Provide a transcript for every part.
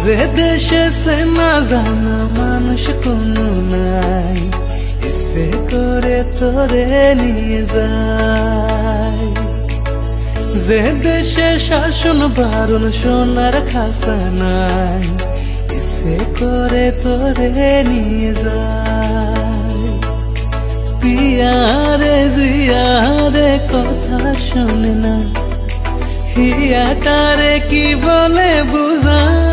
যে দেশে সে না জানা মানুষ কোনো নাই, ইচ্ছে করে তোরে নিয়ে যায়। যে দেশে শাসন বারণ সোনার খাসা নাই, ইচ্ছে করে তোরে নিয়ে যায়। পিয়ারে জিয়ারে কথা শোনে না, হিয়াটারে কি বলে বুঝাই।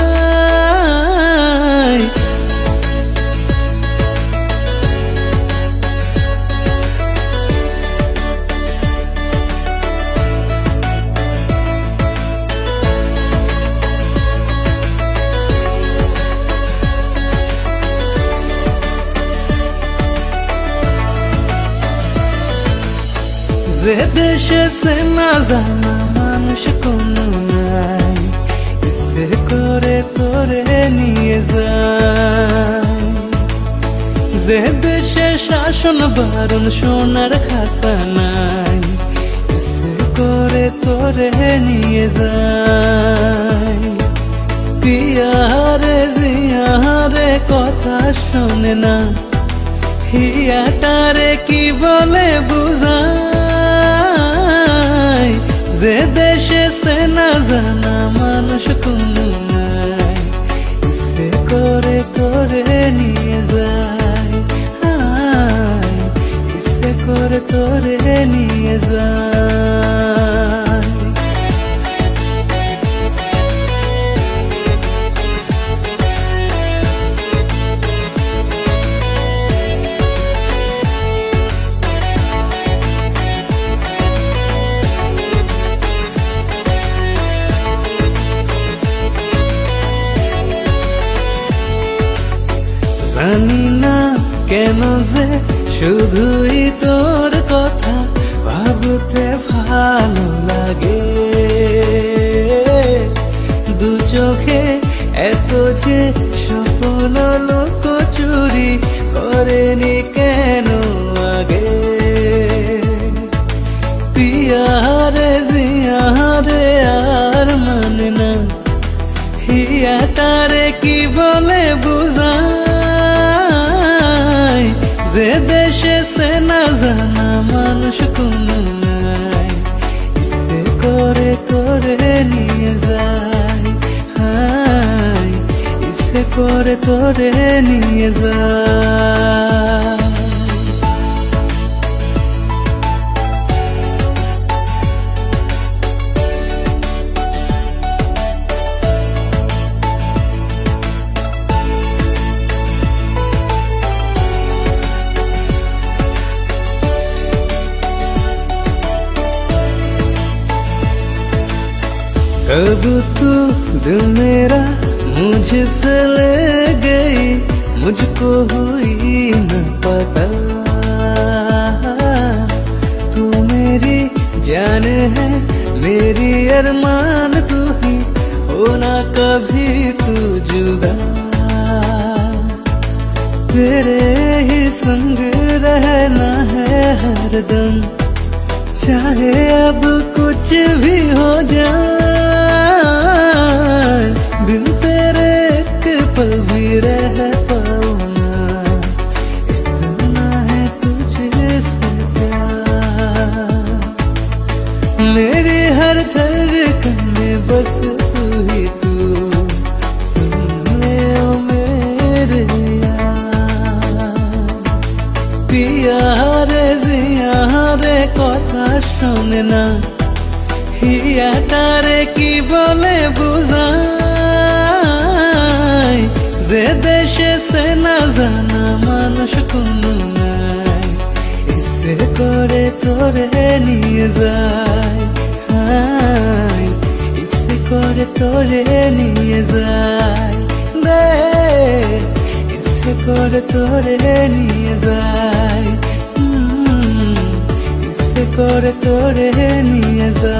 যে দেশে সে না জানা মানুষ কোনো নাই, ইচ্ছে করে তোরে নিয়ে যায়। যে দেশে শাসন বারণ সোনার খাসা নাই, ইচ্ছে করে তোরে নিয়ে যায়। পিয়ারে জিয়ারে কথা শোনে না, হিয়াটারে কি বলে বুঝাই। যে দেশে সে না জানা মানুষ কোনো নাই, ইচ্ছে করে তোরে নিয়ে যায়। ইচ্ছে করে তোরে নিয়ে যায়। জানি না কেন যে শুধুই তোর কথা ভাবতে ভালো লাগে। দু চোখে এত যে স্বপ্ন লোক চুরি করেনি কেন আগে। পিয়ারে জিয়ারে আর মানে না, হিয়াটারে কি বলে বুঝাই। যে দেশে সে না জানা মানুষ কোনো নাই, ইচ্ছে করে তোরে নিয়ে যায়। ইচ্ছে করে তোরে নিয়ে যায়। कब तू दिल मेरा मुझसे ले गई, मुझको हुई न पता। तू मेरी जान है मेरी अरमान, तू ही होना कभी तू जुदा। तेरे ही संग रहना है हरदम, चाहे अब कुछ भी हो जाए। बिन तेरे एक पल भी रह पाऊं ना, इतना है तुझसे प्यार। मेरी हर धड़कन में बस तू ही तू, सुन ले ओ मेरे यार। पियारे जियारे কথা শোনে না, হিয়াটারে কি বলে বুঝাই। যে দেশে সে না জানা মানুষ কোনো নাই, ইচ্ছে করে তোরে নিয়ে যায়। ইচ্ছে করে তোরে নিয়ে যায়। ইচ্ছে করে তোরে নিয়ে যায়। করে তোরে নিয়ে যা।